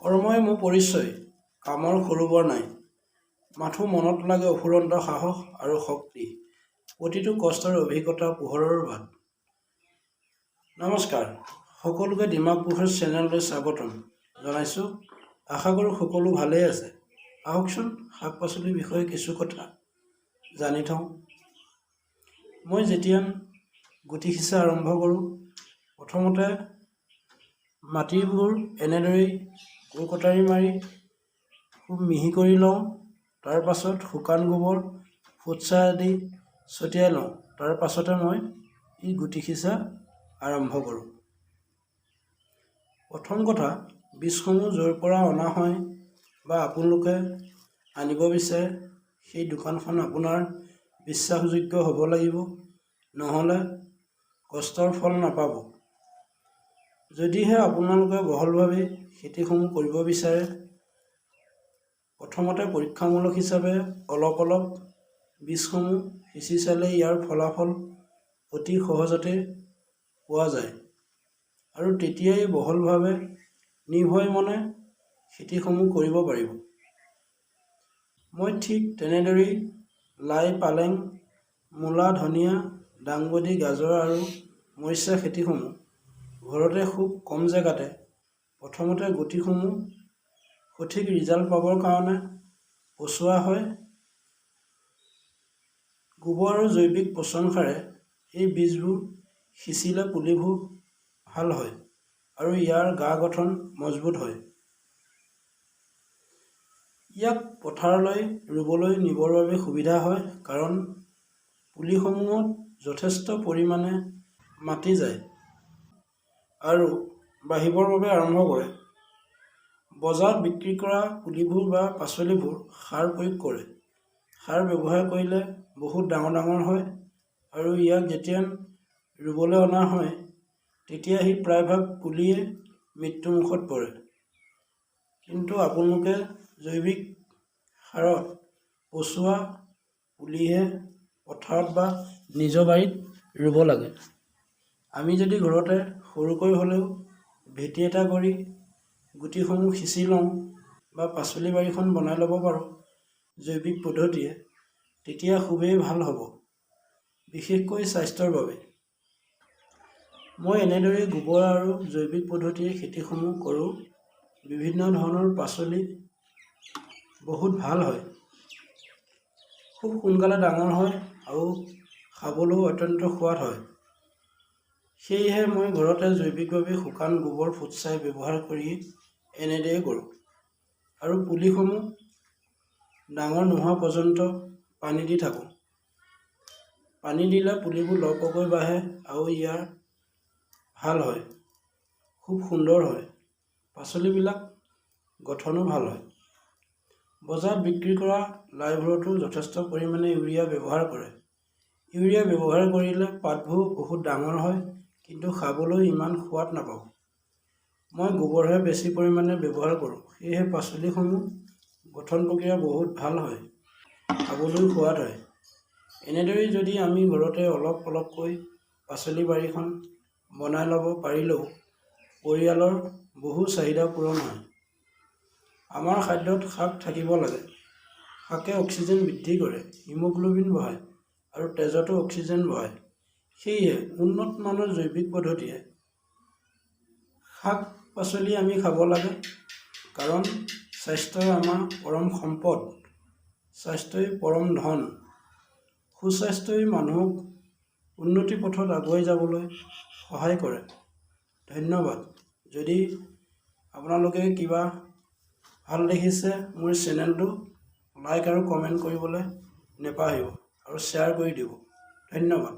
কৰ্মই মোৰ পৰিচয়, কামৰ সৰু-বৰ নাই। মাথো মনত লাগে অফুৰন্ত সাহস আৰু শক্তি। প্ৰতিটো কষ্টৰ অভিজ্ঞতা পোহৰৰ বাট। নমস্কাৰ, সকলোকে ডিমাক পোহৰ চেনেললৈ স্বাগতম জনাইছোঁ। আশা কৰোঁ সকলো ভালেই আছে। আহকচোন শাক-পাচলিৰ বিষয়ে কিছু কথা জানি থওঁ। মই যেতিয়া গুটি সিঁচা আৰম্ভ কৰোঁ, প্ৰথমতে মাটিবোৰ এনেদৰেই কোৰ কটাৰী মাৰি খুব মিহি কৰি লওঁ। তাৰ পাছত শুকান গোবৰ, ফুটছাই আদি ছটিয়াই লওঁ। তাৰ পাছতে মই গুটি সিঁচা আৰম্ভ কৰোঁ। প্ৰথম কথা, বীজসমূহ য'ৰ পৰা অনা হয় বা আপোনালোকে আনিব বিচাৰে, সেই দোকানখন আপোনাৰ বিশ্বাসযোগ্য হ'ব লাগিব, নহ'লে কষ্টৰ ফল নাপাব। যদিহে আপোনালোকে বহলভাৱে খেতিসমূহ কৰিব বিচাৰে, প্ৰথমতে পৰীক্ষামূলক হিচাপে অলপ অলপ বীজসমূহ সিঁচি চালে ইয়াৰ ফলাফল অতি সহজতে পোৱা যায় আৰু তেতিয়াই বহলভাৱে নিৰ্ভয় মনে খেতিসমূহ কৰিব পাৰিব। মই ঠিক তেনেদৰেই লাই, পালেং, মূলা, ধনিয়া, দাংবডি, গাজৰ আৰু মৰিচা খেতিসমূহ ঘৰতে খুব কম জেগাতে প্ৰথমতে গুটিসমূহ সঠিক ৰিজাল্ট পাবৰ কাৰণে পচোৱা হয়। গোবৰ আৰু জৈৱিক পচন সাৰে এই বীজবোৰ সিঁচিলে পুলিবোৰ ভাল হয় আৰু ইয়াৰ গা গঠন মজবুত হয়। ইয়াক পথাৰলৈ ৰুবলৈ নিবৰ বাবে সুবিধা হয়, কাৰণ পুলিসমূহত যথেষ্ট পৰিমাণে মাটি যায় আৰু বাঢ়িবৰ বাবে আৰম্ভ কৰে। বজাৰত বিক্ৰী কৰা পুলিবোৰ বা পাচলিবোৰ সাৰ প্ৰয়োগ কৰে। সাৰ ব্যৱহাৰ কৰিলে বহুত ডাঙৰ ডাঙৰ হয় আৰু ইয়াক যেতিয়া ৰুবলৈ অনা হয়, তেতিয়া সি প্ৰায়ভাগ পুলিয়ে মৃত্যুমুখত পৰে। কিন্তু আপোনালোকে জৈৱিক সাৰত পচোৱা পুলিহে পথাৰত বা নিজৰ বাৰীত ৰুব লাগে। আমি যদি ঘৰতে সৰুকৈ হ'লেও ভেটি এটা কৰি গুটিসমূহ সিঁচি লওঁ বা পাচলি বাৰীখন বনাই ল'ব পাৰোঁ জৈৱিক পদ্ধতিয়ে, তেতিয়া খুবেই ভাল হ'ব, বিশেষকৈ স্বাস্থ্যৰ বাবে। মই এনেদৰেই গোবৰ আৰু জৈৱিক পদ্ধতিৰে খেতিসমূহ কৰোঁ। বিভিন্ন ধৰণৰ পাচলি বহুত ভাল হয়, খুব সোনকালে ডাঙৰ হয় আৰু খাবলৈও অত্যন্ত সোৱাদ হয়। সেয়েহে মই ঘৰতে জৈৱিকভাৱে শুকান গোবৰ, ফুটছাই ব্যৱহাৰ কৰি এনেদৰেই কৰোঁ আৰু পুলিসমূহ ডাঙৰ নোহোৱা পৰ্যন্ত পানী দি থাকোঁ। পানী দিলে পুলিবোৰ লহপহকৈ বাঢ়ে আৰু ইয়াৰ ভাল হয়, খুব সুন্দৰ হয়, পাচলিবিলাক গঠনো ভাল হয়। বজাৰত বিক্ৰী কৰা লাইবোৰতো যথেষ্ট পৰিমাণে ইউৰিয়া ব্যৱহাৰ কৰে। ইউৰিয়া ব্যৱহাৰ কৰিলে পাতবোৰ বহুত ডাঙৰ হয়, কিন্তু খাবলৈ ইমান সোৱাদ নাপাব। মই গোবৰহে বেছি পৰিমাণে ব্যৱহাৰ কৰোঁ, সেয়েহে পাচলিসমূহ গঠন প্ৰক্ৰিয়া বহুত ভাল হয়, খাবলৈ সোৱাদ হয়। এনেদৰেই যদি আমি ঘৰতে অলপ অলপকৈ পাচলি বাৰীখন বনাই ল'ব পাৰিলেও পৰিয়ালৰ বহু চাহিদা পূৰণ হয়। আমাৰ খাদ্যত শাক থাকিব লাগে। শাকে অক্সিজেন বৃদ্ধি কৰে, হিমোগ্লোবিন বঢ়ায় আৰু তেজতো অক্সিজেন বঢ়ায়। সেয়েহে উন্নত মানৰ জৈৱিক পদ্ধতিৰে শাক-পাচলি আমি খাব লাগে, কাৰণ স্বাস্থ্যই আমাৰ পৰম সম্পদ, স্বাস্থ্যই পৰম ধন। সুস্বাস্থ্যই মানুহক উন্নতি পথত আগুৱাই যাবলৈ সহায় কৰে। ধন্যবাদ। যদি আপোনালোকে কিবা ভাল দেখিছে, মোৰ চেনেলটো লাইক আৰু কমেণ্ট কৰিবলৈ নেপাহৰিব আৰু শ্বেয়াৰ কৰি দিব। ধন্যবাদ।